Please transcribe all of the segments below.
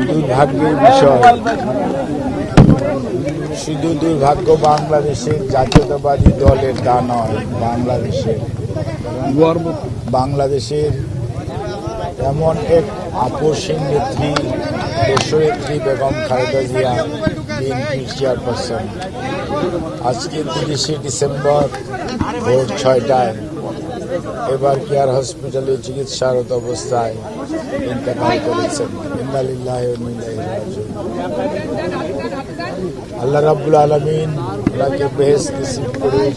দুর্ভাগ্যের বিষয়, শুধু দুর্ভাগ্য বাংলাদেশের জাতীয়তাবাদী দলের তা নয়, বাংলাদেশের এমন এক আপসহীন নেত্রী দেশনেত্রী বেগম খালেদা জিয়া, বিএনপির চেয়ারপারসন, আজকে 30শে ডিসেম্বর ভোর 6টায় এবার কেয়ার হসপিটালে চিকিৎসারত অবস্থায় ইন্তেকাল করেছেন। ইন্না লিল্লাহি ওয়া ইন্না ইলাইহি রাজিউন। আল্লাহ রাব্বুল আলামিন ওনাকে বেহেশত নসিব করুক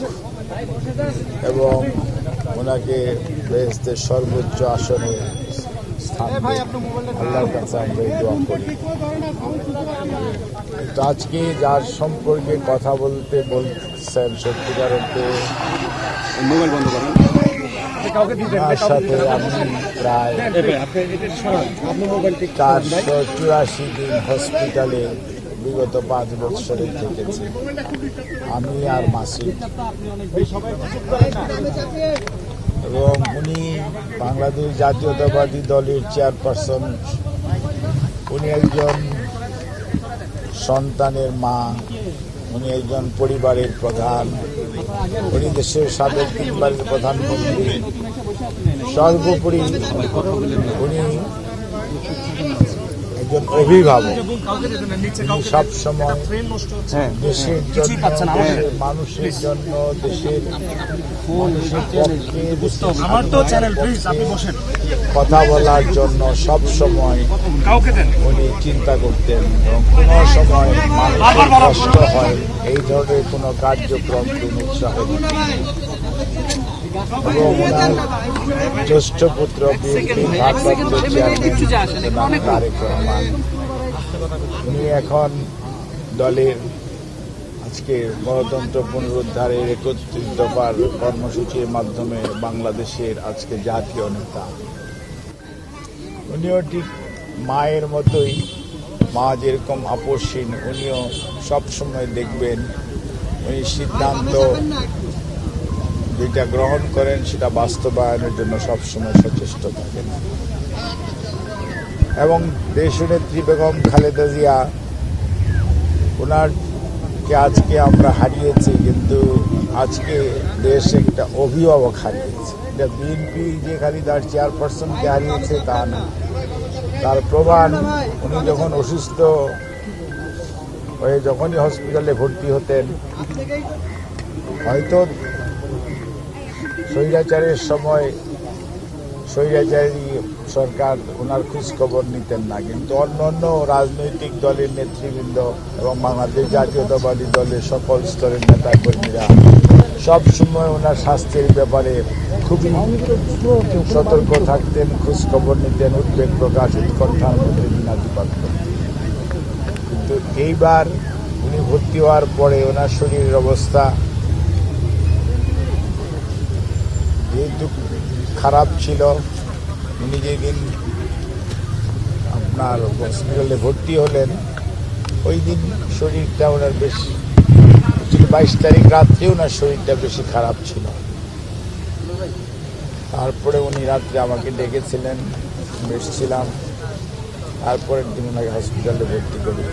এবং ওনাকে বেহেশতের সর্বোচ্চ আসনে স্থান দেন। আল্লাহর কাছে আমরা এই দোয়া করি। কিন্তু আজকে যার সম্পর্কে কথা বলছেন, সত্যিকার অর্থে মোবাইল বন্ধ করেন, তার সাথে আমি প্রায় 484 দিন হসপিটালে বিগত 5 বছরে থেকেছি, আমি আর মাসুদ। এবং উনি বাংলাদেশ জাতীয়তাবাদী দলের চেয়ারপারসন, উনি একজন সন্তানের মা, উনি একজন পরিবারের প্রধান, উনি দেশের সাবেক 3বারের প্রধানমন্ত্রী, সর্বোপরি উনি একজন অভিভাবক। সবসময় দেশের জন্য, দেশের মানুষের জন্য, দেশের কথা বলার জন্য সবসময় উনি চিন্তা করতেন এবং কোনো সময় মানুষের কষ্ট হয় এই ধরনের কোনো কার্যক্রম তিনি উৎসাহ দিতেন। এবং ওনার জ্যেষ্ঠ পুত্র বিএনপির ভারপ্রাপ্ত চেয়ারম্যান তারেক রহমান, উনি এখন দলের আজকে গণতন্ত্র পুনরুদ্ধারের 31 দফার কর্মসূচির মাধ্যমে বাংলাদেশের আজকে জাতীয় নেতা। উনিও ঠিক মায়ের মতোই, মা যেরকম আপসহীন, উনিও সবসময় দেখবেন উনি সিদ্ধান্ত যেটা গ্রহণ করেন সেটা বাস্তবায়নের জন্য সবসময় সচেষ্ট থাকেন। এবং দেশনেত্রী বেগম খালেদা জিয়া, ওনারকে আজকে আমরা হারিয়েছি, কিন্তু আজকে দেশ একটা অভিভাবক হারিয়েছে। এটা বিএনপি যে খালি তার চেয়ারপারসনকে হারিয়েছে তা না, তার প্রমাণ উনি যখন অসুস্থ হয়ে যখনই হসপিটালে ভর্তি হতেন, হয়তো স্বৈরাচারের সময় স্বৈরাচারী সরকার ওনার খোঁজ খবর নিতেন না, কিন্তু অন্য রাজনৈতিক দলের নেতৃবৃন্দ এবং বাংলাদেশ জাতীয়তাবাদী দলের সকল স্তরের নেতা কর্মীরা সবসময় ওনার স্বাস্থ্যের ব্যাপারে খুবই সতর্ক থাকতেন, খোঁজ খবর নিতেন, উদ্বেগ প্রকাশ, উৎকণ্ঠার মধ্যে দিনাতিপাত করতেন। কিন্তু এইবার উনি ভর্তি হওয়ার পরে ওনার শরীরের অবস্থা যেহেতু খারাপ ছিল, উনি যেদিন আপনার হসপিটালে ভর্তি হলেন ওই দিন শরীরটা ওনার বেশি 22 তারিখ রাত্রে ওনার শরীরটা বেশি খারাপ ছিল। তারপরে উনি রাত্রে আমাকে ডেকেছিলেন, এসেছিলাম, তারপরের দিন ওনাকে হসপিটালে ভর্তি করি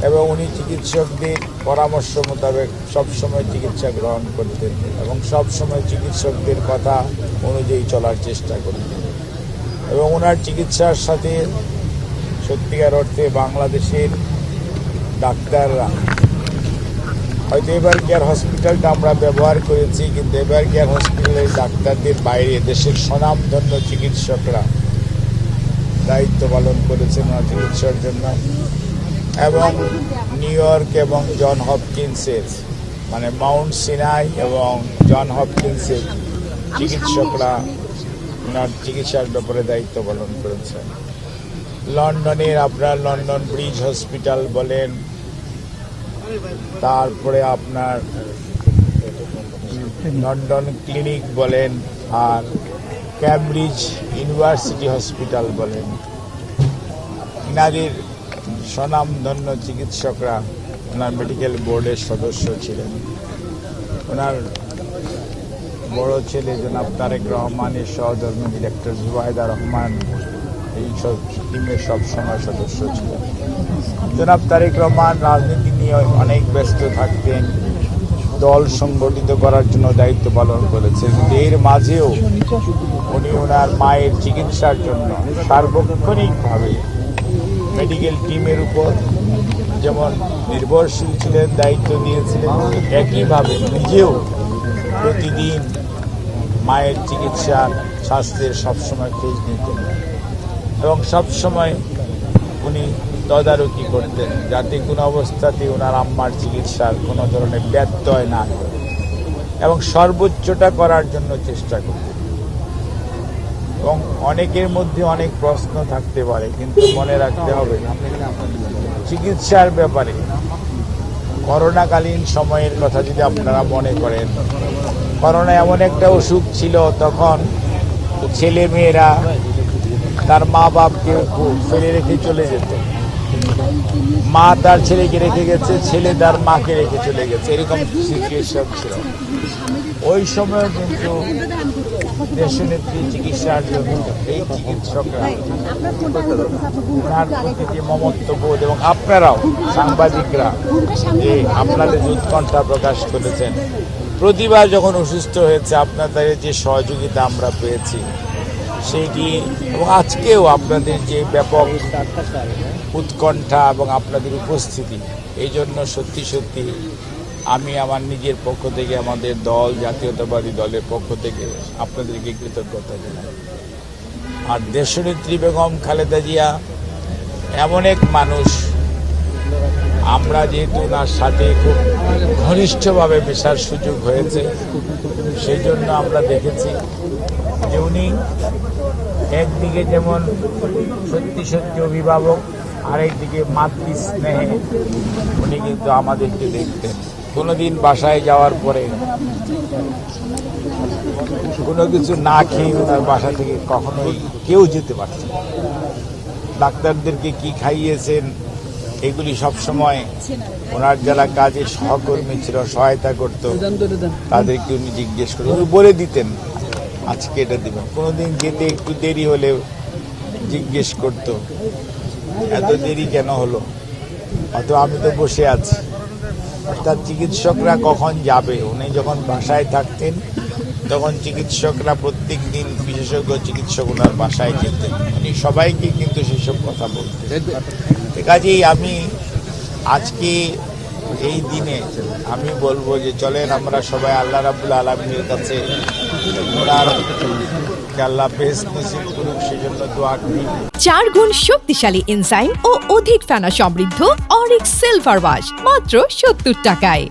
এবং উনি চিকিৎসকদের পরামর্শ মোতাবেক সবসময় চিকিৎসা গ্রহণ করতেন এবং সবসময় চিকিৎসকদের কথা অনুযায়ী চলার চেষ্টা করতেন। এবং ওনার চিকিৎসার সাথে সত্যিকার অর্থে বাংলাদেশের ডাক্তাররা, হয়তো এবার কেয়ার হসপিটালটা আমরা ব্যবহার করেছি, কিন্তু এবার কেয়ার হসপিটালের ডাক্তারদের বাইরে দেশের স্বনামধন্য চিকিৎসকরা দায়িত্ব পালন করেছেন ওনার চিকিৎসার জন্য। এবং নিউ ইয়র্ক এবং জন হপকিন্সের, মানে মাউন্ট সিনাই এবং জন হপকিন্সের চিকিৎসকরা ওনার চিকিৎসার ব্যাপারে দায়িত্ব পালন করেছেন। লন্ডনের আপনার লন্ডন ব্রিজ হসপিটাল বলেন, তারপরে আপনার লন্ডন ক্লিনিক বলেন, আর ক্যামব্রিজ ইউনিভার্সিটি হসপিটাল বলেন, ইনাদের স্বনামধন্য চিকিৎসকরা ওনার মেডিকেল বোর্ডের সদস্য ছিলেন। ওনার বড় ছেলে জনাব তারেক রহমানের সহধর্মী ডিরেক্টর জুবাইদা রহমান এই সব টিমের সবসময় সদস্য ছিলেন। জনাব তারেক রহমান রাজনীতি নিয়ে অনেক ব্যস্ত থাকতেন, দল সংগঠিত করার জন্য দায়িত্ব পালন করেছেন, কিন্তু এর মাঝেও উনি ওনার মায়ের চিকিৎসার জন্য সার্বক্ষণিকভাবে মেডিকেল টিমের উপর যেমন নির্ভরশীল ছিলেন, দায়িত্ব দিয়েছিলেন, একইভাবে নিজেও প্রতিদিন মায়ের চিকিৎসার স্বাস্থ্যের সবসময় খোঁজ নিতেন এবং সবসময় উনি তদারকি করতেন যাতে কোনো অবস্থাতে ওনার আম্মার চিকিৎসার কোনো ধরনের ব্যত্যয় না করে এবং সর্বোচ্চটা করার জন্য চেষ্টা করতেন। এবং অনেকের মধ্যে অনেক প্রশ্ন থাকতে পারে, কিন্তু মনে রাখতে হবে চিকিৎসার ব্যাপারে করোনাকালীন সময়ের কথা যদি আপনারা মনে করেন, করোনা এমন একটা অসুখ ছিল, তখন ছেলে মেয়েরা তার মা বাপকে ফেলে রেখে চলে যেত, মা তার ছেলেকে রেখে গেছে, ছেলে তার মাকে রেখে চলে গেছে, এরকম সিচুয়েশন ছিল। ওই সময় কিন্তু দেশনেত্রী চিকিৎসার জন্য এই চিকিৎসকরা তার প্রতি যে মমত্ববোধ এবং আপনারাও সাংবাদিকরা যে আপনাদের উৎকণ্ঠা প্রকাশ করেছেন, প্রতিবার যখন অসুস্থ হয়েছে আপনাদের যে সহযোগিতা আমরা পেয়েছি সেইটি, এবং আজকেও আপনাদের যে ব্যাপক উৎকণ্ঠা এবং আপনাদের উপস্থিতি, এই জন্য সত্যি সত্যি আমি আমার নিজের পক্ষ থেকে, আমাদের দল জাতীয়তাবাদী দলের পক্ষ থেকে আপনাদেরকে কৃতজ্ঞতা জানাই। আর দেশনেত্রী বেগম খালেদা জিয়া এমন এক মানুষ, আমরা যেহেতু ওনার সাথে খুব ঘনিষ্ঠভাবে মেশার সুযোগ হয়েছে, সেই জন্য আমরা দেখেছি যে উনি একদিকে যেমন সত্যি সত্যি অভিভাবক, আরেকদিকে মাতৃ স্নেহে উনি কিন্তু আমাদেরকে দেখতেন। কোনোদিন বাসায় যাওয়ার পরে কোনো কিছু না খেয়ে ওনার বাসা থেকে কখনোই কেউ যেতে পারছে না। ডাক্তারদেরকে কি খাইয়েছেন এগুলি সবসময় ওনার যারা কাজে সহকর্মী ছিল, সহায়তা করতো, তাদেরকে উনি জিজ্ঞেস করে উনি বলে দিতেন আজকে এটা দিবেন। কোনোদিন যেতে একটু দেরি হলেও জিজ্ঞেস করতো এত দেরি কেন হলো, অত আমি তো বসে আছি। অর্থাৎ চিকিৎসকরা কখন যাবে, উনি যখন বাসায় থাকতেন তখন চিকিৎসকরা প্রত্যেক দিন বিশেষজ্ঞ চিকিৎসক ওনার বাসায় যেতেন, উনি সবাইকে কিন্তু সেসব কথা বলতেন। কাজেই আমি আজকে এই দিনে আমি বলবো যে চলেন আমরা সবাই আল্লাহ রাব্বুল আলামিনের কাছে ওনার আল্লাহ বেহেশত নসিব করুক সেজন্য দোয়া করি। 4 গুণ শক্তিশালী এনজাইম ও অধিক ফেনা সমৃদ্ধ অরিক সিলভার ওয়াশ মাত্র 70 টাকায়।